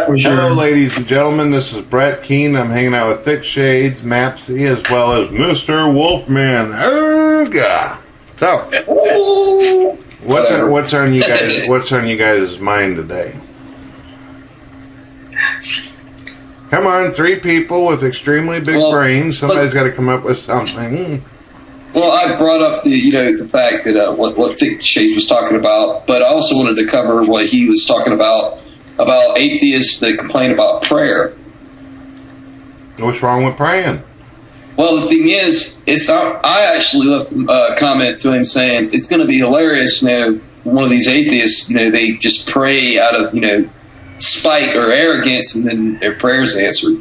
for sure. Hello, ladies and gentlemen. This is Brett Keane. I'm hanging out with ThickShades, Mapsy, as well as Mr. Wolfman. So, what's on you guys? What's on you guys' mind today? Come on, 3 people with extremely big brains. Somebody's got to come up with something. Well, I brought up the fact that what ThickShades was talking about, but I also wanted to cover what he was talking about atheists that complain about prayer. What's wrong with praying? Well, the thing is, I actually left a comment to him saying it's going to be hilarious. One of these atheists, they just pray out of spite or arrogance, and then their prayers answered.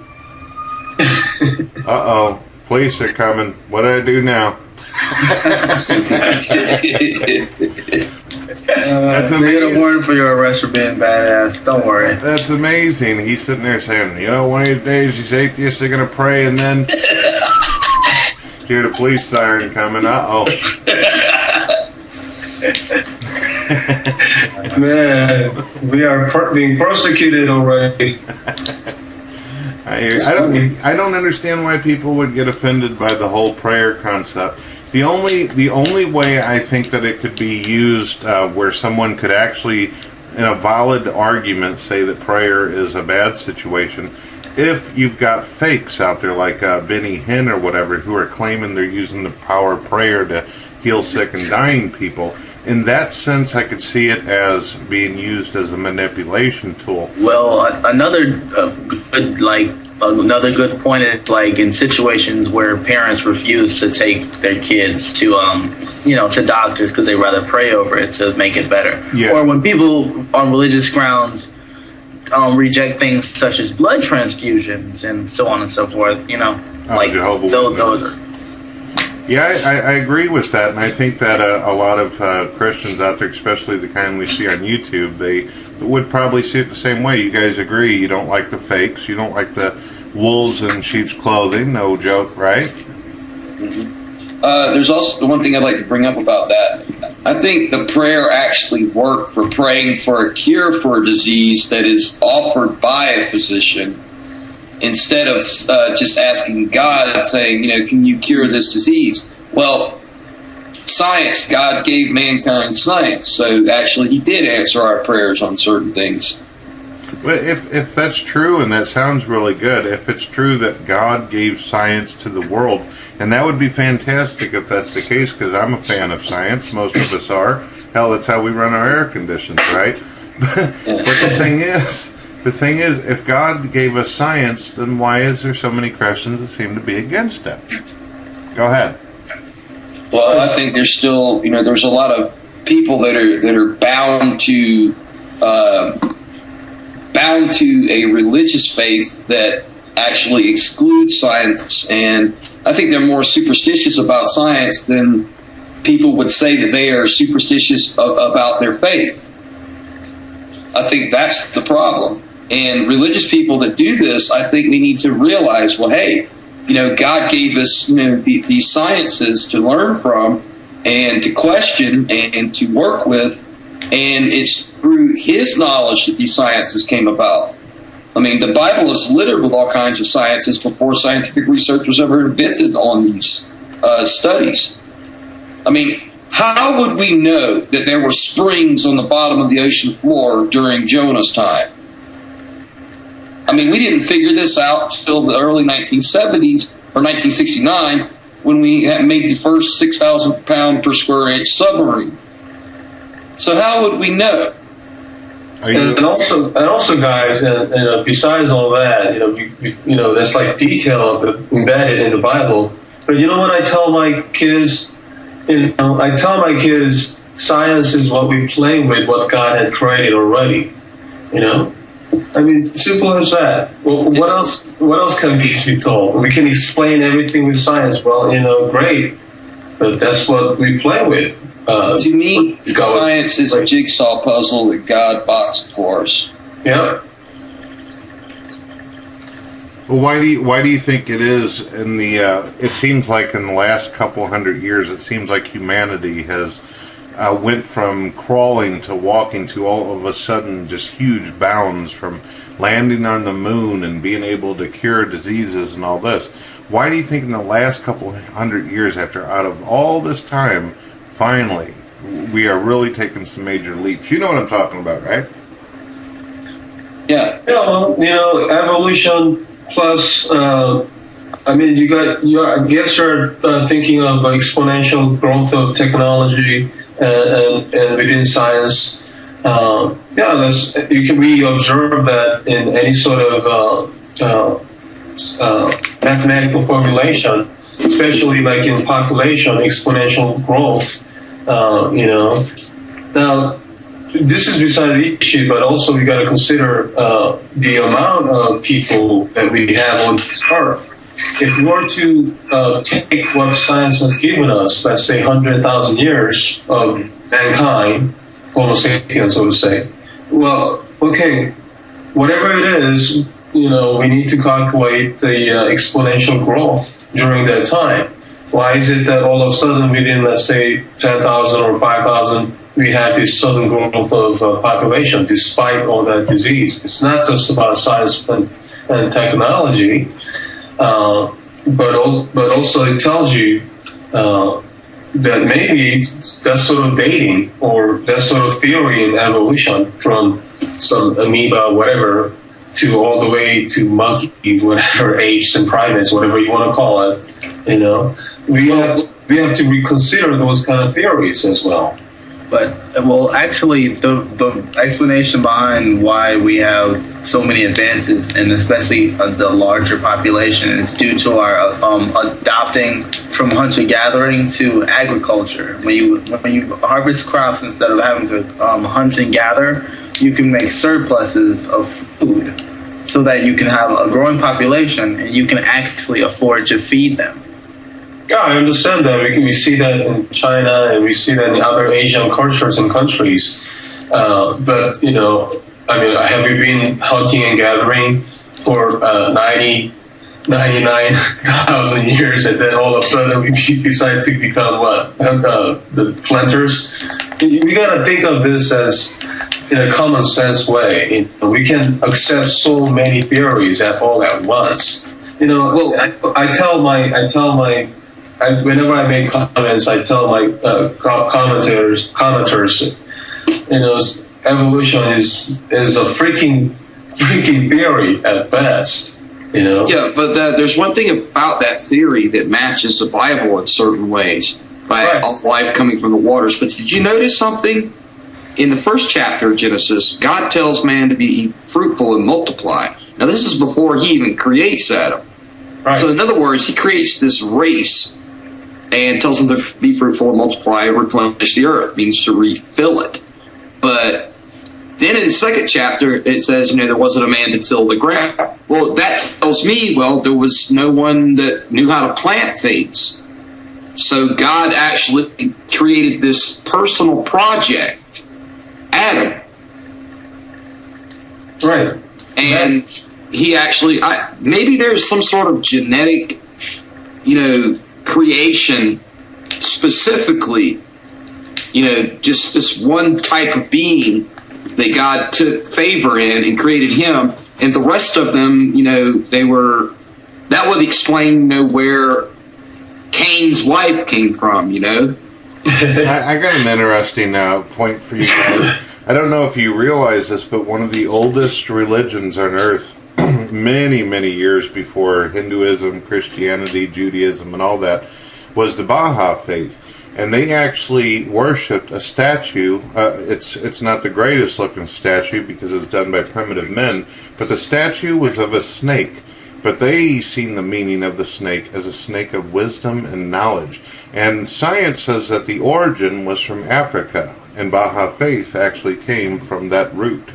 Uh-oh, police are coming. What do I do now? That's amazing. They get a warrant for your arrest for being badass. Don't worry. That's amazing. He's sitting there saying, one of these days these atheists are going to pray, and then hear the police siren coming. Uh-oh. Man, we are being persecuted already. I don't understand why people would get offended by the whole prayer concept. The only way I think that it could be used where someone could actually, in a valid argument, say that prayer is a bad situation, if you've got fakes out there like Benny Hinn or whatever who are claiming they're using the power of prayer to heal sick and dying people. In that sense, I could see it as being used as a manipulation tool. Well, another good point is in situations where parents refuse to take their kids to to doctors because they rather pray over it to make it better. Yeah. Or when people on religious grounds reject things such as blood transfusions and so on and so forth. Yeah, I agree with that, and I think that a lot of Christians out there, especially the kind we see on YouTube, they would probably see it the same way. You guys agree? You don't like the fakes. You don't like the wolves in sheep's clothing. No joke, right? Mm-hmm. There's also the one thing I'd like to bring up about that. I think the prayer actually worked for praying for a cure for a disease that is offered by a physician, instead of just asking God and saying, can you cure this disease? Well, science, God gave mankind science, so actually he did answer our prayers on certain things. Well, if that's true, and that sounds really good, if it's true that God gave science to the world, and that would be fantastic if that's the case, because I'm a fan of science, most of us are. Hell, that's how we run our air conditions, right? But the thing is, if God gave us science, then why is there so many Christians that seem to be against it? Go ahead. Well, I think there's still, there's a lot of people that are bound to a religious faith that actually excludes science, and I think they're more superstitious about science than people would say that they are superstitious about their faith. I think that's the problem. And religious people that do this, I think they need to realize, well, hey, God gave us these sciences to learn from and to question and to work with, and it's through His knowledge that these sciences came about. I mean, the Bible is littered with all kinds of sciences before scientific research was ever invented on these studies. I mean, how would we know that there were springs on the bottom of the ocean floor during Jonah's time? I mean, we didn't figure this out until the early 1970s or 1969 when we had made the first 6,000 pound per square inch submarine. So how would we know? And also, guys, besides all that, there's detail embedded in the Bible. But you know what I tell my kids? I tell my kids, science is what we play with, what God had created already. I mean, simple as that. Well, what else can we be told? We can explain everything with science. Well, great, but that's what we play with. To me, science is a jigsaw puzzle that God boxed for us. Yeah. Well, why do you think it is it seems like in the last couple hundred years, it seems like humanity has went from crawling to walking to all of a sudden just huge bounds, from landing on the moon and being able to cure diseases and all this. Why do you think in the last couple hundred years, after out of all this time, finally, we are really taking some major leaps? You know what I'm talking about, right? Yeah. Yeah, well, evolution plus, I mean, I guess you're thinking of exponential growth of technology and within science. We observe that in any sort of mathematical formulation, especially like in population, exponential growth. Now, this is beside the issue, but also we got to consider the amount of people that we have on this earth. If we were to take what science has given us, let's say 100,000 years of mankind, Homo sapiens, so to say, well, okay, whatever it is, we need to calculate the exponential growth during that time. Why is it that all of a sudden within, let's say, 10,000 or 5,000, we have this sudden growth of population despite all that disease? It's not just about science and technology, but also it tells you that maybe that sort of dating or that sort of theory in evolution from some amoeba, whatever, to all the way to monkeys, whatever, apes and primates, whatever you want to call it, we have to reconsider those kind of theories as well. But, well, actually, the explanation behind why we have so many advances, and especially the larger population, is due to our adopting from hunter-gathering to agriculture. When you harvest crops instead of having to hunt and gather, you can make surpluses of food so that you can have a growing population and you can actually afford to feed them. Yeah, I understand that. We see that in China and we see that in other Asian cultures and countries. But, have you been hunting and gathering for 99,000 years, and then all of a sudden we decide to become the planters? We got to think of this as in a common sense way. We can accept so many theories all at once. Whenever I make comments, I tell my commenters, evolution is a freaking theory at best. Yeah, but there's one thing about that theory that matches the Bible in certain ways, by all life coming from the waters. But did you notice something? In the first chapter of Genesis, God tells man to be fruitful and multiply. Now, this is before he even creates Adam. Right. So, in other words, he creates this race and tells them to be fruitful and multiply and replenish the earth, means to refill it. But then in the second chapter, it says, there wasn't a man to till the ground. Well, that tells me, there was no one that knew how to plant things. So God actually created this personal project, Adam. Right. And he actually, maybe there's some sort of genetic, creation specifically, just this one type of being that God took favor in and created him, and the rest of them, that would explain, where Cain's wife came from, I got an interesting point for you guys. I don't know if you realize this, but one of the oldest religions on earth, many, many years before Hinduism, Christianity, Judaism, and all that, was the Baha'i faith. And they actually worshipped a statue. It's not the greatest looking statue because it was done by primitive men, but the statue was of a snake. But they seen the meaning of the snake as a snake of wisdom and knowledge. And science says that the origin was from Africa, and Baha'i faith actually came from that root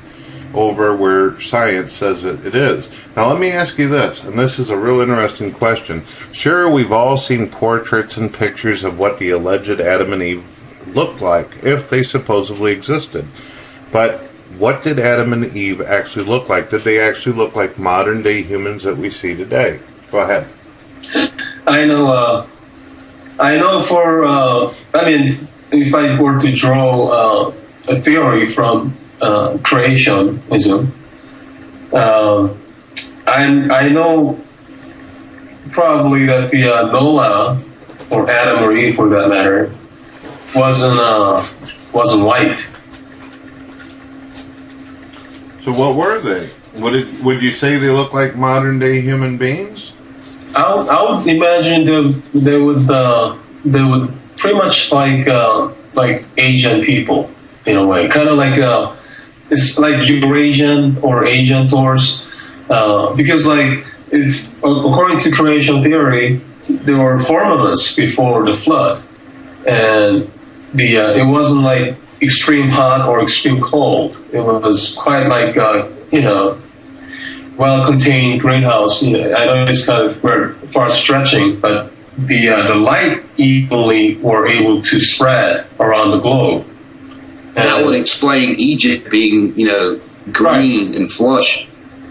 over where science says it is. Now let me ask you this, and this is a real interesting question. Sure, we've all seen portraits and pictures of what the alleged Adam and Eve looked like, if they supposedly existed. But what did Adam and Eve actually look like? Did they actually look like modern day humans that we see today? Go ahead. if I were to draw a theory from creationism, I know probably that the Noah, or Adam or Eve for that matter, wasn't white. So what were they? Would you say they look like modern day human beings? I would imagine they would pretty much like Asian people in a way, kind of like it's like Eurasian or Asian tours, because like if according to creation theory, there were firmaments before the flood, and it wasn't like extreme hot or extreme cold. It was quite like well-contained greenhouse. I know it's kind of far stretching, but the light equally were able to spread around the globe. And that would explain Egypt being, green and flush.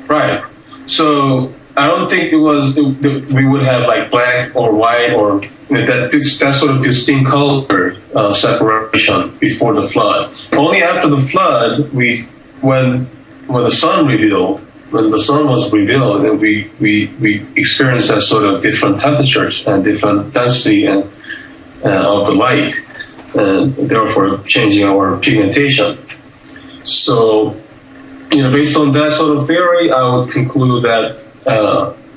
Right. So I don't think we would have like black or white or that sort of distinct color separation before the flood. Only after the flood, when the sun was revealed, and we experienced that sort of different temperatures and different density and of the light, and therefore changing our pigmentation. So, based on that sort of theory, I would conclude that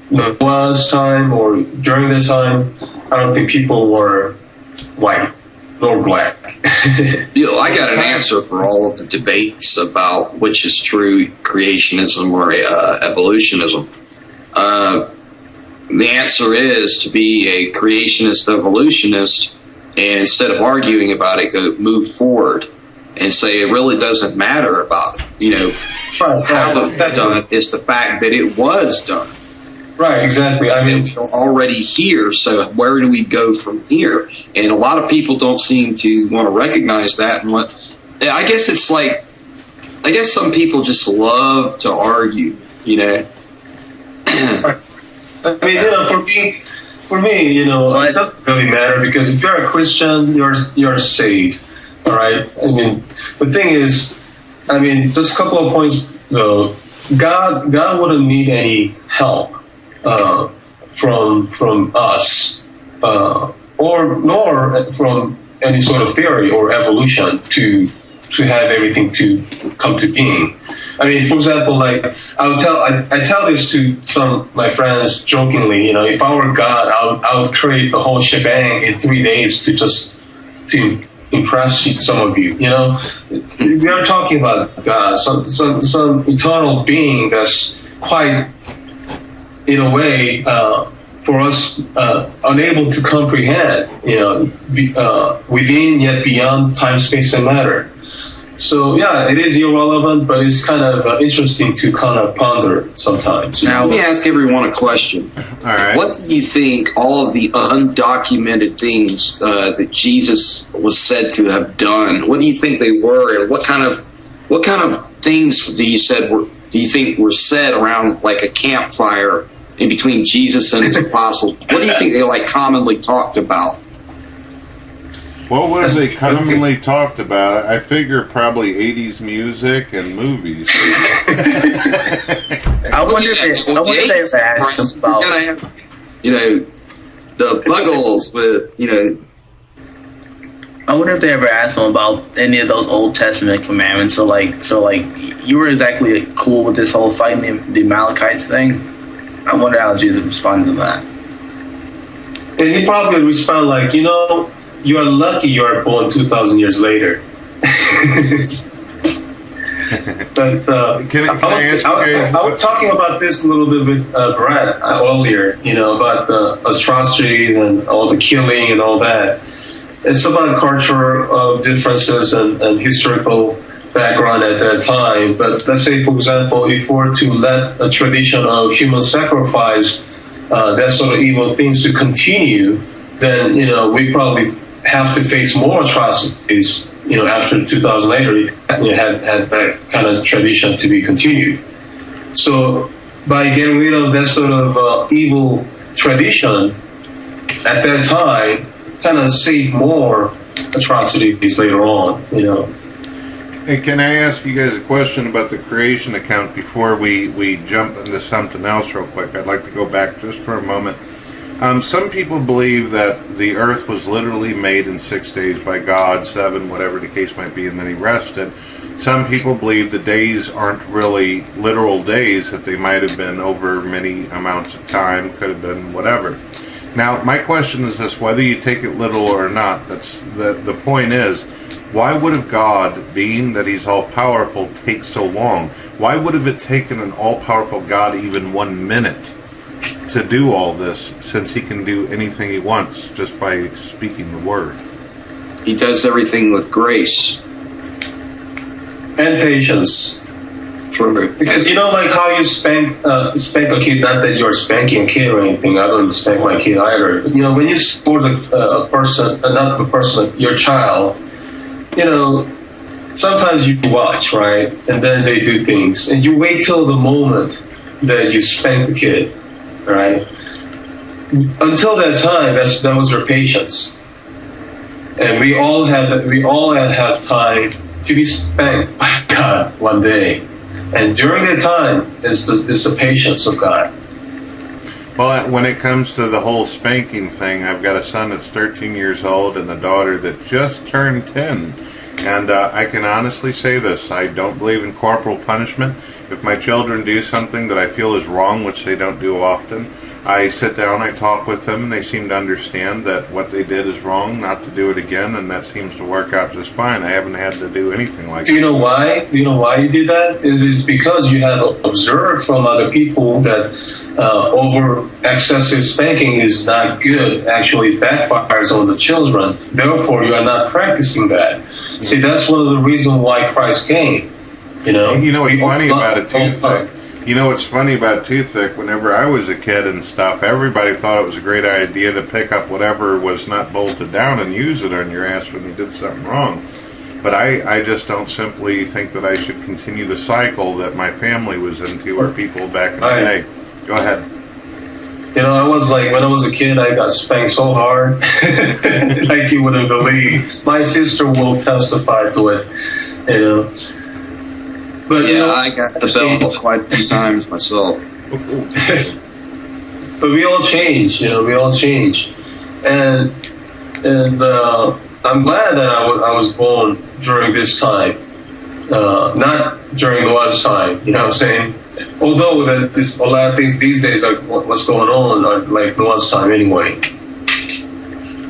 Noah's time or during the time, I don't think people were white nor black. I got an answer for all of the debates about which is true, creationism or evolutionism. The answer is to be a creationist evolutionist, and instead of arguing about it, move forward and say it really doesn't matter about how it was done. It's the fact that it was done. Right, exactly. I mean, we're already here, so where do we go from here? And a lot of people don't seem to want to recognize that. And I guess it's like, some people just love to argue, I mean, for me, it doesn't really matter, because if you're a Christian, you're saved. All right. I mean, the thing is, just a couple of points though. God wouldn't need any help from us, nor from any sort of theory or evolution to have everything to come to being. I mean, for example, like I tell this to some of my friends jokingly. If I were God, I would create the whole shebang in 3 days to impress some of you. We are talking about God, some eternal being that's quite, in a way, for us unable to comprehend. Within yet beyond time, space, and matter. So yeah, it is irrelevant, but it's kind of interesting to kind of ponder sometimes. Now, let me ask everyone a question. All right. What do you think all of the undocumented things that Jesus was said to have done? What do you think they were, and what kind of things do you think were said around like a campfire in between Jesus and his apostles? What do you think they commonly talked about? What was they commonly talked about? I figure probably 80s music and movies. I wonder if they asked them about, the Buggles with, I wonder if they ever asked them about any of those Old Testament commandments. So you were exactly cool with this whole fighting the Amalekites thing. I wonder how Jesus responded to that. And he probably would respond like, you are lucky you are born 2,000 years later. But I was talking about this a little bit with Brett earlier, about the atrocities and all the killing and all that. It's about cultural differences and historical background at that time. But let's say, for example, if we were to let a tradition of human sacrifice, that sort of evil things to continue, then we probably have to face more atrocities. After 2000 later, had that kind of tradition to be continued. So by getting rid of that sort of evil tradition at that time, kind of saved more atrocities later on, you know. Hey, can I ask you guys a question about the creation account before we jump into something else real quick? I'd like to go back just for a moment. Some people believe that the earth was literally made in 6 days by God, 7, whatever the case might be, and then he rested. Some people believe the days aren't really literal days, that they might have been over many amounts of time, could have been whatever. Now, my question is this, whether you take it literal or not, that's the point is, why would have God, being that he's all-powerful, take so long? Why would have it taken an all-powerful God even 1 minute to do all this, since he can do anything he wants just by speaking the word? He does everything with grace. And patience. True. Because you know, like how you spank a kid, not that you're spanking a kid or anything, I don't spank my kid either. But, you know, when you support a person, not the person, your child, you know, sometimes you watch, right? And then they do things. And you wait till the moment that you spank the kid, right? Until that time, that was your patience. And we all have time to be spanked by God one day. And during that time, it's the patience of God. Well, when it comes to the whole spanking thing, I've got a son that's 13 years old and a daughter that just turned 10. And I can honestly say this, I don't believe in corporal punishment. If my children do something that I feel is wrong, which they don't do often, I sit down, I talk with them, and they seem to understand that what they did is wrong, not to do it again, and that seems to work out just fine. I haven't had to do anything like that. Do you know why? Do you know why you did that? It is because you have observed from other people that over excessive spanking is not good. Actually, it backfires on the children. Therefore, you are not practicing that. See, that's one of the reasons why Christ came. You know what's funny about it too, Thick? You know what's funny about Too Thick? Whenever I was a kid and stuff, everybody thought it was a great idea to pick up whatever was not bolted down and use it on your ass when you did something wrong. But I just don't simply think that I should continue the cycle that my family was into, or people back in the day. Go ahead. You know, I was like, when I was a kid, I got spanked so hard, like you wouldn't believe. My sister will testify to it, you know. But, yeah, you know, I got the belt quite a few times myself. But we all change, you know, we all change. And I'm glad that I was born during this time, not during Noah's time, you know what I'm saying? Although there's a lot of things these days, like what's going on, are like Noah's time anyway.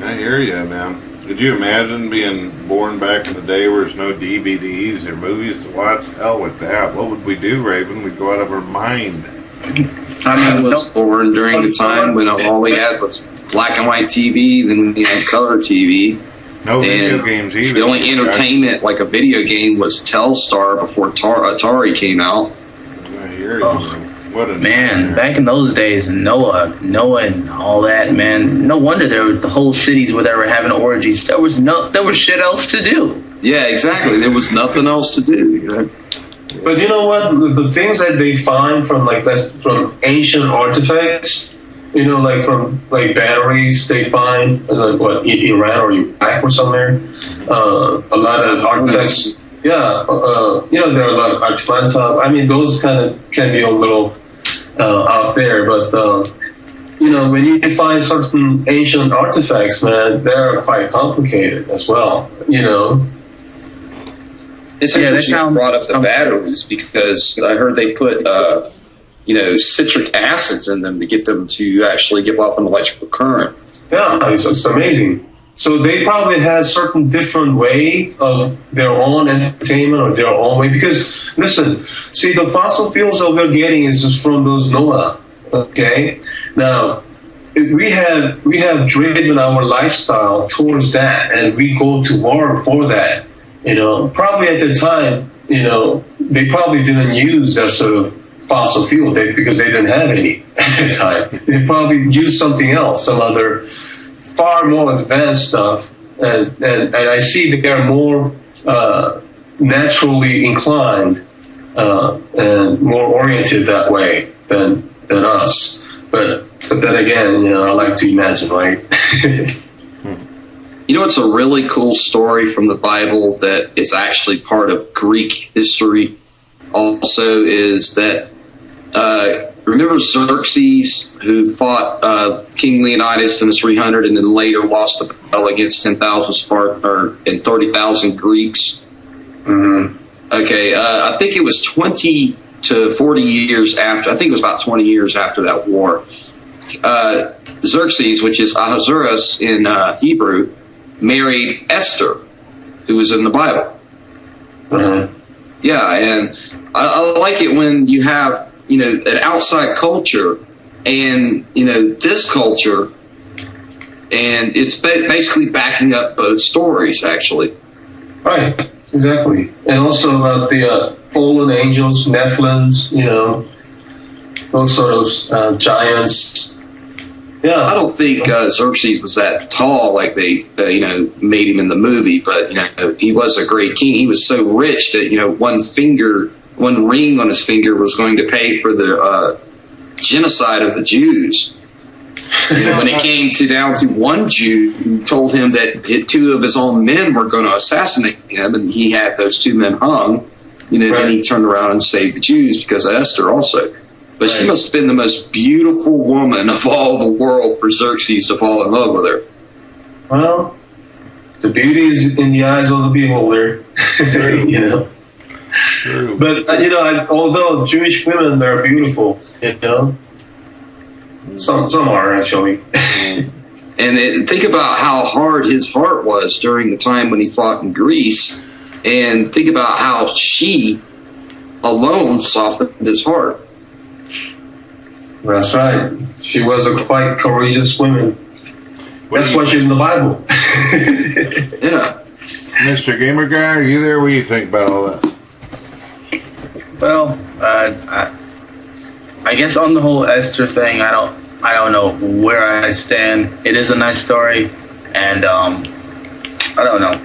I hear you, man. Could you imagine being born back in the day where there's no DVDs or movies to watch? Hell with that. What would we do, Raven? We'd go out of our mind. I was born during the time when all we had was black and white TV, then we had color TV. No video games either. The only entertainment, like a video game, was Telstar before Atari came out. I hear you. What a man, back in those days, Noah and all that, man. No wonder the whole cities where they were having orgies. There was shit else to do. Yeah, exactly. There was nothing else to do. You know? But you know what? The things that they find from from ancient artifacts, you know, like from batteries they find, like what, Iran or Iraq or somewhere. A lot of artifacts. Yeah, you know, there are a lot of Atlanta. I mean, those kind of can be a little out there, but you know, when you find certain ancient artifacts, man, they're quite complicated as well. You know. It's interesting you brought up the batteries, because I heard they put you know, citric acids in them to get them to actually give off an electrical current. Yeah, it's amazing. So they probably had certain different way of their own entertainment or their own way. Because listen, see, the fossil fuels that we're getting is just from those Noah. Okay, now we have driven our lifestyle towards that, and we go to war for that. You know, probably at the time, you know, they probably didn't use that sort of fossil fuel because they didn't have any at the time. They probably used something else, some other far more advanced stuff, and I see that they're more naturally inclined and more oriented that way than us. But then again, you know, I like to imagine, right? You know, it's a really cool story from the Bible that is actually part of Greek history. Also, is that remember Xerxes, who fought King Leonidas in the 300, and then later lost the battle against 10,000 Spartans and 30,000 Greeks. Mm-hmm. Okay, I think it was 20 to 40 years after. I think it was about 20 years after that war. Xerxes, which is Ahasuerus in Hebrew, married Esther, who was in the Bible. Mm-hmm. Yeah, and I like it when you have, you know, an outside culture and, you know, this culture, and it's basically backing up both stories, actually. Right, exactly. And also about the fallen angels, Nephilims, you know, those sort of giants. Yeah, I don't think Xerxes was that tall like they, you know, made him in the movie, but, you know, he was a great king. He was so rich that, you know, one ring on his finger was going to pay for the genocide of the Jews. You know, when it came down to one Jew who told him that two of his own men were going to assassinate him, and he had those two men hung, you know, then he turned around and saved the Jews because of Esther also. But she must have been the most beautiful woman of all the world for Xerxes to fall in love with her. Well, the beauty is in the eyes of the beholder, you know. True. But, you know, although Jewish women are beautiful, you know, some are actually. And think about how hard his heart was during the time when he fought in Greece, and think about how she alone softened his heart. That's right. She was a quite courageous woman. That's why she's in the Bible. Yeah. Mr. Gamer Guy, are you there? What do you think about all this? Well, I guess on the whole Esther thing, I don't know where I stand. It is a nice story, and I don't know.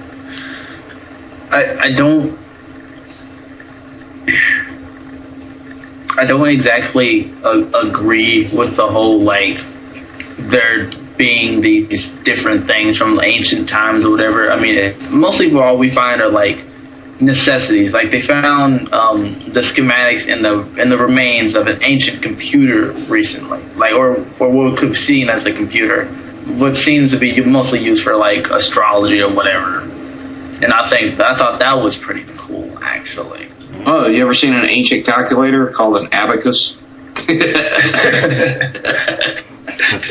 I don't exactly agree with the whole, like, there being these different things from ancient times or whatever. I mean, mostly all we find are, like, necessities. Like, they found the schematics in the remains of an ancient computer recently, like, or what could be seen as a computer, what seems to be mostly used for, like, astrology or whatever. And I thought that was pretty cool, actually. Oh, you ever seen an ancient calculator called an abacus?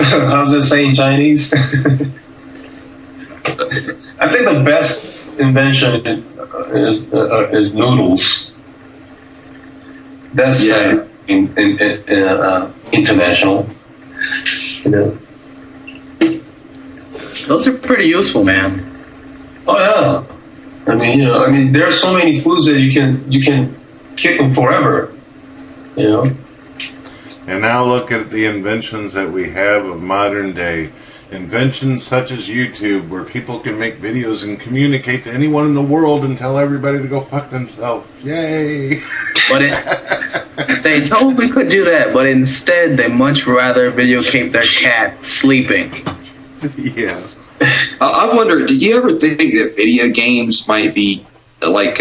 I was just saying Chinese. I think the best invention is noodles. That's international. You know. Those are pretty useful, man. Oh yeah. I mean, there are so many foods that you can keep them forever. You know. And now look at the inventions that we have of modern day. Inventions such as YouTube, where people can make videos and communicate to anyone in the world and tell everybody to go fuck themselves. Yay! But they totally could do that, but instead they much rather videotape their cat sleeping. Yeah. I wonder, did you ever think that video games might be like,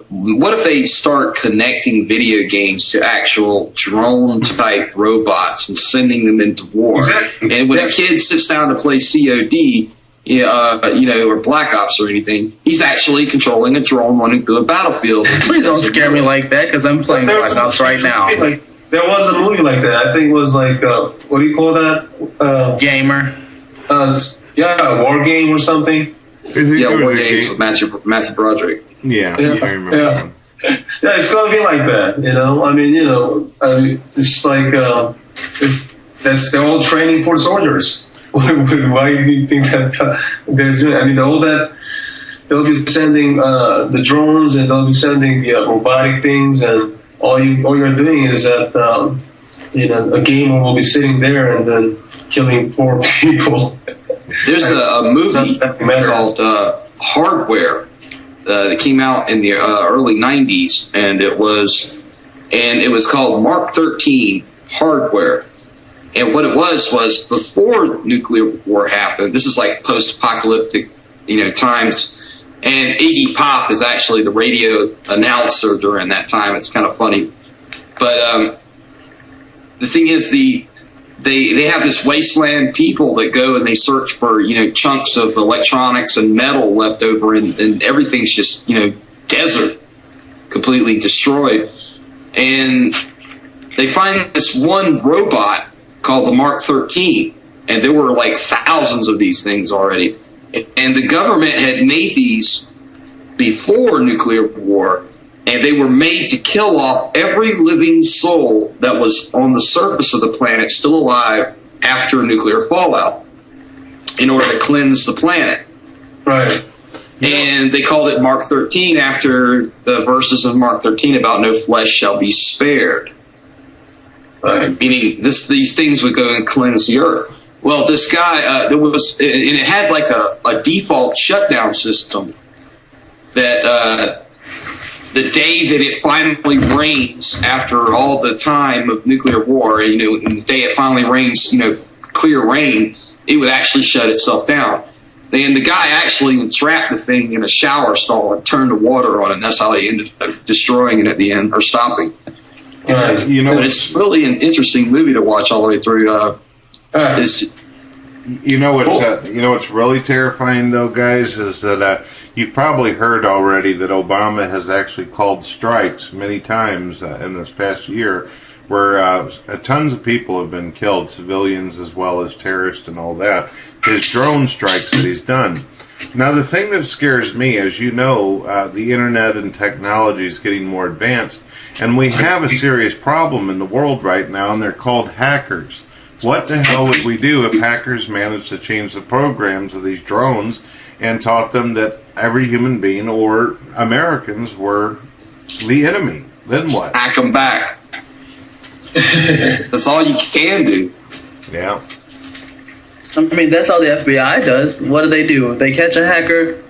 what if they start connecting video games to actual drone-type robots and sending them into war? Exactly. And when a kid sits down to play COD, or Black Ops or anything, he's actually controlling a drone running through a battlefield. Please don't scare me like that, because I'm playing Black Ops right now. There was a movie like that. I think it was like, what do you call that? Gamer. War Game or something. Yeah, War Games with Matthew Broderick. Yeah, I remember that. Yeah, it's gonna be like that, you know. I mean, it's like they're all training for soldiers. Why do you think that they're doing? I mean, all that they'll be sending the drones, and they'll be sending the robotic things, and all you're doing is that a gamer will be sitting there and then killing poor people. There's a movie called Hardware that came out in the early 90s, and it was called Mark 13 Hardware. And what it was before nuclear war happened, this is like post-apocalyptic, times, and Iggy Pop is actually the radio announcer during that time. It's kind of funny. But the thing is, they have this wasteland people that go and they search for, chunks of electronics and metal left over, and everything's just, desert, completely destroyed. And they find this one robot called the Mark 13, and there were like thousands of these things already. And the government had made these before nuclear war, and they were made to kill off every living soul that was on the surface of the planet still alive after nuclear fallout in order to cleanse the planet. Right. And they called it Mark 13 after the verses of Mark 13 about no flesh shall be spared. Right. Meaning these things would go and cleanse the earth. Well, this guy, and it had like a default shutdown system that the day that it finally rains after all the time of nuclear war, and the day it finally rains, clear rain, it would actually shut itself down. And the guy actually entrapped the thing in a shower stall and turned the water on it, and that's how they ended up destroying it at the end, or stopping. Right. But it's really an interesting movie to watch all the way through. What's really terrifying though, guys, is that you've probably heard already that Obama has actually called strikes many times in this past year, where tons of people have been killed, civilians as well as terrorists and all that. His drone strikes that he's done. Now, the thing that scares me, as you know, the internet and technology is getting more advanced, and we have a serious problem in the world right now, and they're called hackers. What the hell would we do if hackers managed to change the programs of these drones and taught them that every human being or Americans were the enemy? Then what? Hack them back. That's all you can do. Yeah. I mean, that's all the FBI does. What do? If they catch a hacker,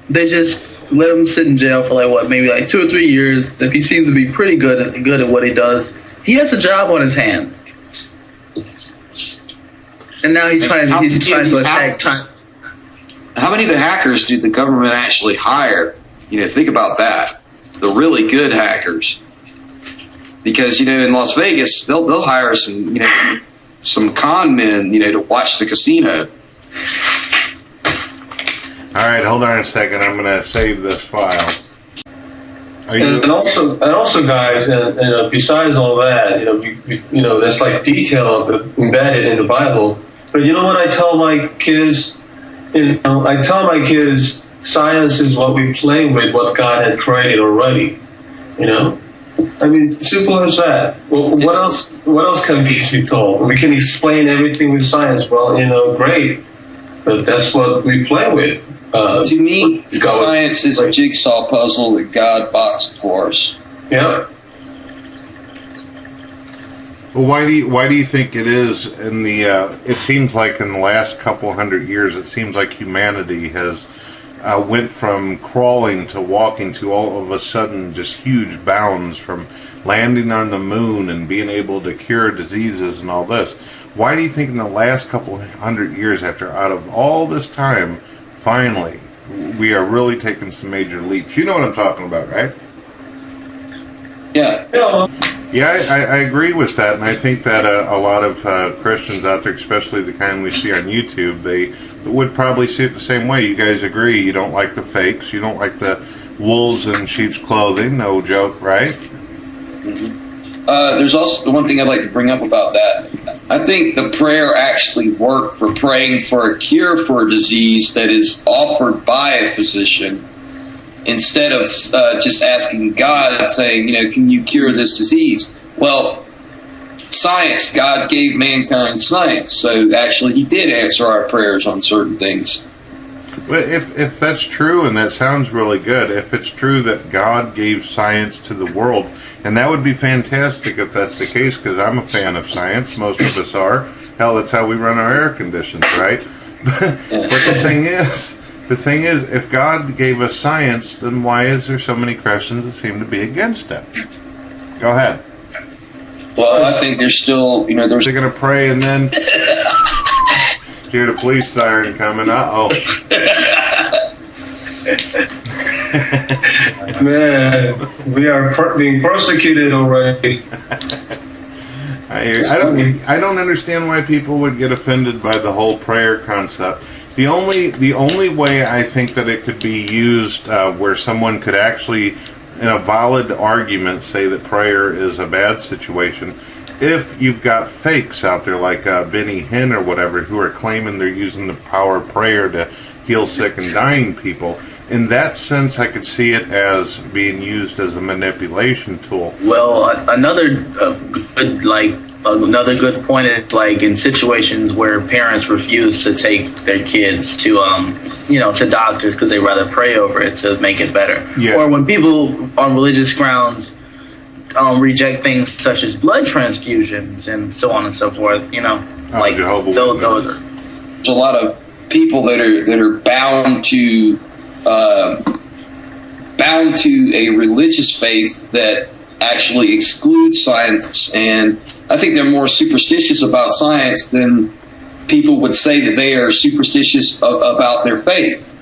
they just let him sit in jail for maybe 2 or 3 years. If he seems to be pretty good at what he does, he has a job on his hands. And now he's trying to attack time. How many of the hackers do the government actually hire? Think about that. The really good hackers. Because, in Las Vegas, they'll hire some con men, to watch the casino. All right, hold on a second. I'm going to save this file. And also, guys, and besides all that, there's like detail embedded in the Bible. But you know what I tell my kids? I tell my kids, science is what we play with, what God had created already. I mean, simple as that. Well, what else? What else can we be told? We can explain everything with science. Well, great, but that's what we play with. To me, science is a jigsaw puzzle that God boxed for us. Yeah. Well, why do you think it is? It seems like in the last couple hundred years, it seems like humanity has went from crawling to walking to all of a sudden just huge bounds, from landing on the moon and being able to cure diseases and all this. Why do you think in the last couple hundred years, out of all this time, finally we are really taking some major leaps? You know what I'm talking about, right? Yeah. Yeah, I agree with that, and I think that a lot of Christians out there, especially the kind we see on YouTube, they would probably see it the same way. You guys agree? You don't like the fakes. You don't like the wolves in sheep's clothing. No joke, right? Mm-hmm. There's also the one thing I'd like to bring up about that. I think the prayer actually worked for praying for a cure for a disease that is offered by a physician, instead of just asking God, saying, can you cure this disease? Well, science, God gave mankind science, so actually he did answer our prayers on certain things. Well, if that's true, and that sounds really good, if it's true that God gave science to the world, and that would be fantastic if that's the case, because I'm a fan of science, most of us are. Hell, that's how we run our air conditions, right? But the thing is, if God gave us science, then why is there so many Christians that seem to be against it? Go ahead. Well, I think there's still, they're going to pray and then hear the police siren coming. Uh-oh. Man, we are being persecuted already. I don't understand why people would get offended by the whole prayer concept. The only way I think that it could be used where someone could actually, in a valid argument, say that prayer is a bad situation, if you've got fakes out there like Benny Hinn or whatever who are claiming they're using the power of prayer to heal sick and dying people. In that sense, I could see it as being used as a manipulation tool. Well, another good point is like in situations where parents refuse to take their kids to to doctors because they rather pray over it to make it better. Yeah. Or when people on religious grounds reject things such as blood transfusions and so on and so forth. Those are. There's a lot of people that are bound to a religious faith that actually excludes science, and I think they're more superstitious about science than people would say that they are superstitious about their faith.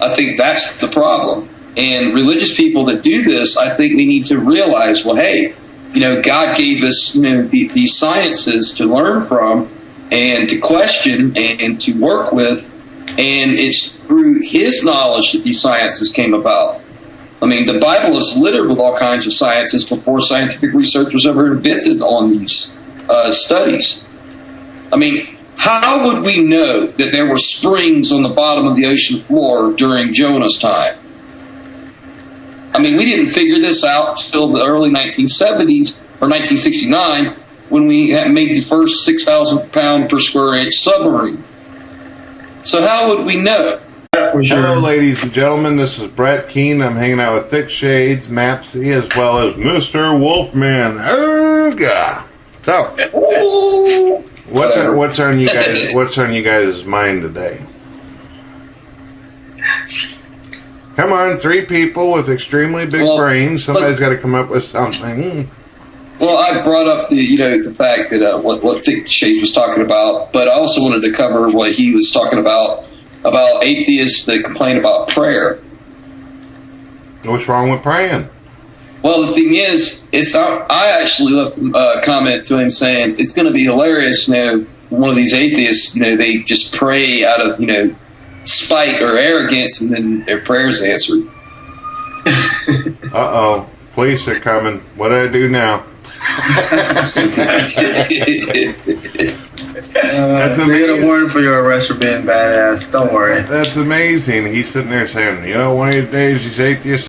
I think that's the problem. And religious people that do this, I think they need to realize, well, hey, God gave us these sciences to learn from and to question and to work with, and it's through His knowledge that these sciences came about. I mean, the Bible is littered with all kinds of sciences before scientific research was ever invented on these studies. I mean, how would we know that there were springs on the bottom of the ocean floor during Jonah's time? I mean, we didn't figure this out until the early 1970s or 1969 when we had made the first 6,000 pound per square inch submarine. So how would we know? Hello, ladies and gentlemen. This is Brett Keane. I'm hanging out with ThickShades, Mapsy, as well as Mr. Wolfman. Ooga. So, what's on you guys? What's on you guys' mind today? Come on, 3 people with extremely big brains. Somebody's got to come up with something. Well, I brought up the fact that what ThickShades was talking about, but I also wanted to cover what he was talking about atheists that complain about prayer. What's wrong with praying? Well, the thing is, I actually left a comment to him saying it's going to be hilarious. One of these atheists, they just pray out of spite or arrogance, and then their prayers answered. Uh-oh, police are coming. What do I do now? That's amazing. We get a warrant for your arrest for being badass. Don't worry. That's amazing. He's sitting there saying, one of these days these atheists